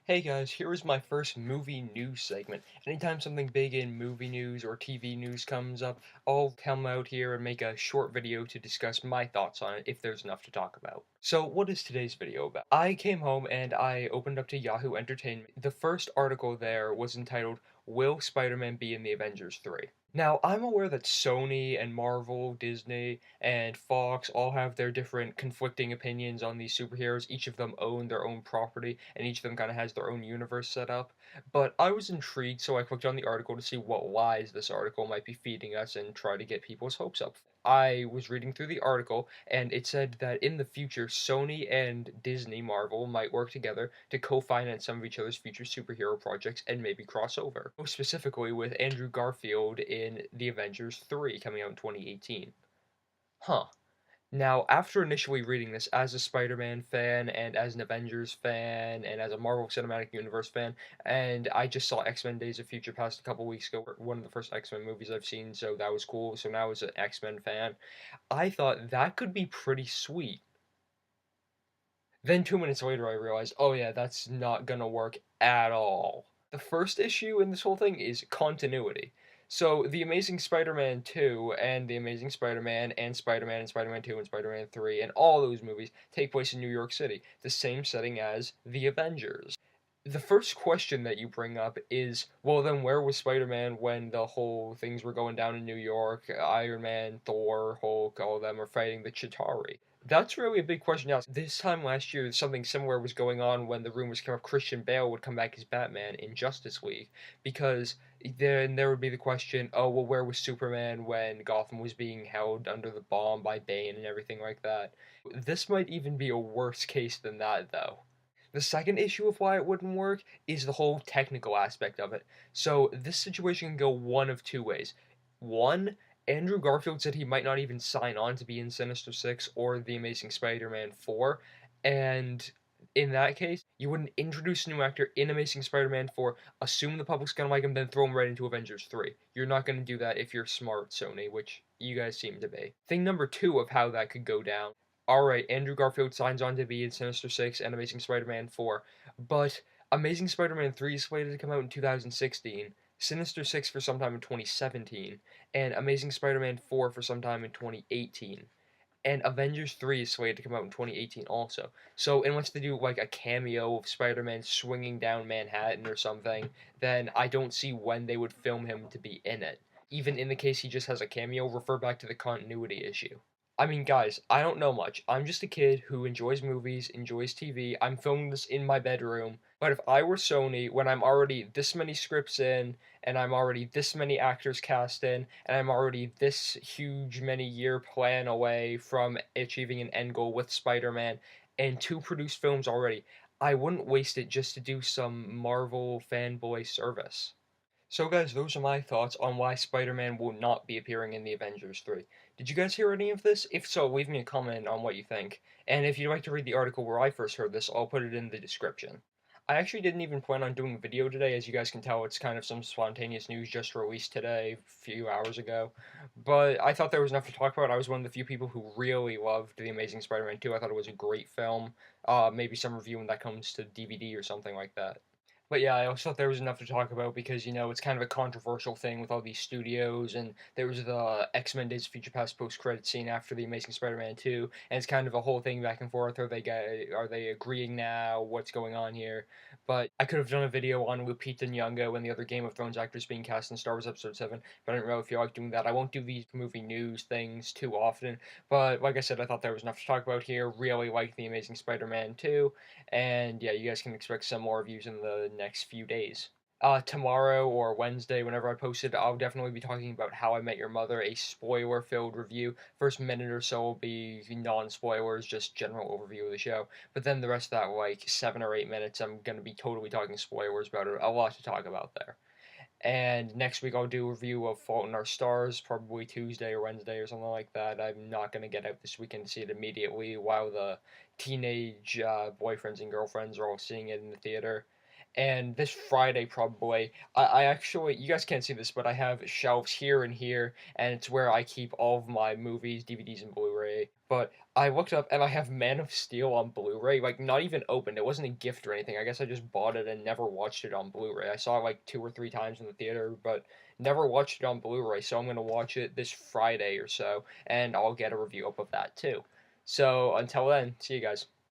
Hey guys, here is my first movie news segment. Anytime something big in movie news or TV news comes up, I'll come out here and make a short video to discuss my thoughts on it if there's enough to talk about. So, what is today's video about? I came home and I opened up to Yahoo Entertainment. The first article there was entitled, "Will Spider-Man be in the Avengers 3?" Now, I'm aware that Sony and Marvel, Disney, and Fox all have their different conflicting opinions on these superheroes. Each of them own their own property, and each of them kind of has their own universe set up. But I was intrigued, so I clicked on the article to see what lies this article might be feeding us and try to get people's hopes up. I was reading through the article, and it said that in the future, Sony and Disney Marvel might work together to co-finance some of each other's future superhero projects and maybe cross over. Most specifically with Andrew Garfield in The Avengers 3 coming out in 2018. Huh. Now, after initially reading this as a Spider-Man fan and as an Avengers fan and as a Marvel Cinematic Universe fan, and I just saw X-Men Days of Future Past a couple weeks ago, one of the first X-Men movies I've seen, so that was cool. So now as an X-Men fan, I thought that could be pretty sweet. Then 2 minutes later, I realized, oh yeah, that's not gonna work at all. The first issue in this whole thing is continuity. So, The Amazing Spider-Man 2 and The Amazing Spider-Man and Spider-Man and Spider-Man 2 and Spider-Man 3 and all those movies take place in New York City, the same setting as The Avengers. The first question that you bring up is, well, then where was Spider-Man when the whole things were going down in New York? Iron Man, Thor, Hulk, all of them are fighting the Chitauri. That's really a big question now. This time last year, something similar was going on when the rumors came up Christian Bale would come back as Batman in Justice League, because then there would be the question, oh, well, where was Superman when Gotham was being held under the bomb by Bane and everything like that? This might even be a worse case than that, though. The second issue of why it wouldn't work is the whole technical aspect of it. So this situation can go one of two ways. One, Andrew Garfield said he might not even sign on to be in Sinister Six or The Amazing Spider-Man 4, and in that case, you wouldn't introduce a new actor in Amazing Spider-Man 4, assume the public's gonna like him, then throw him right into Avengers 3. You're not gonna do that if you're smart, Sony, which you guys seem to be. Thing number two of how that could go down, alright, Andrew Garfield signs on to be in Sinister Six and Amazing Spider-Man 4, but Amazing Spider-Man 3 is slated to come out in 2016, Sinister Six for sometime in 2017, and Amazing Spider-Man 4 for sometime in 2018. And Avengers 3 is slated to come out in 2018 also. So, unless they do like a cameo of Spider-Man swinging down Manhattan or something, then I don't see when they would film him to be in it. Even in the case he just has a cameo, refer back to the continuity issue. I mean, guys, I don't know much. I'm just a kid who enjoys movies, enjoys TV. I'm filming this in my bedroom. But if I were Sony, when I'm already this many scripts in, and I'm already this many actors cast in, and I'm already this huge many year plan away from achieving an end goal with Spider-Man, and two produced films already, I wouldn't waste it just to do some Marvel fanboy service. So guys, those are my thoughts on why Spider-Man will not be appearing in the Avengers 3. Did you guys hear any of this? If so, leave me a comment on what you think. And if you'd like to read the article where I first heard this, I'll put it in the description. I actually didn't even plan on doing a video today. As you guys can tell, it's kind of some spontaneous news just released today, a few hours ago. But I thought there was enough to talk about. I was one of the few people who really loved The Amazing Spider-Man 2. I thought it was a great film. Maybe some review when that comes to DVD or something like that. But yeah, I also thought there was enough to talk about because, it's kind of a controversial thing with all these studios, and there was the X-Men Days of Future Past post-credit scene after The Amazing Spider-Man 2, and it's kind of a whole thing back and forth. Are they agreeing now? What's going on here? But I could have done a video on Lupita Nyong'o and the other Game of Thrones actors being cast in Star Wars Episode 7, but I didn't really feel like doing that. I won't do these movie news things too often, but like I said, I thought there was enough to talk about here. Really like The Amazing Spider-Man 2, and yeah, you guys can expect some more reviews in the next few days. Tomorrow or Wednesday, whenever I post it, I'll definitely be talking about How I Met Your Mother, a spoiler-filled review. First minute or so will be non-spoilers, just general overview of the show. But then the rest of that, like 7 or 8 minutes, I'm gonna be totally talking spoilers about it. A lot to talk about there. And next week I'll do a review of Fault in Our Stars, probably Tuesday or Wednesday or something like that. I'm not going to get out this weekend to see it immediately while the teenage boyfriends and girlfriends are all seeing it in the theater. And this Friday, probably, I actually, you guys can't see this, but I have shelves here and here, and it's where I keep all of my movies, DVDs, and Blu-rays. Blu-ray, but I looked up and I have Man of Steel on Blu-ray, like not even opened. It wasn't a gift or anything. I guess I just bought it and never watched it on Blu-ray. I saw it like 2 or 3 times in the theater, but never watched it on Blu-ray. So I'm gonna watch it this Friday or so, and I'll get a review up of that too. So until then, see you guys.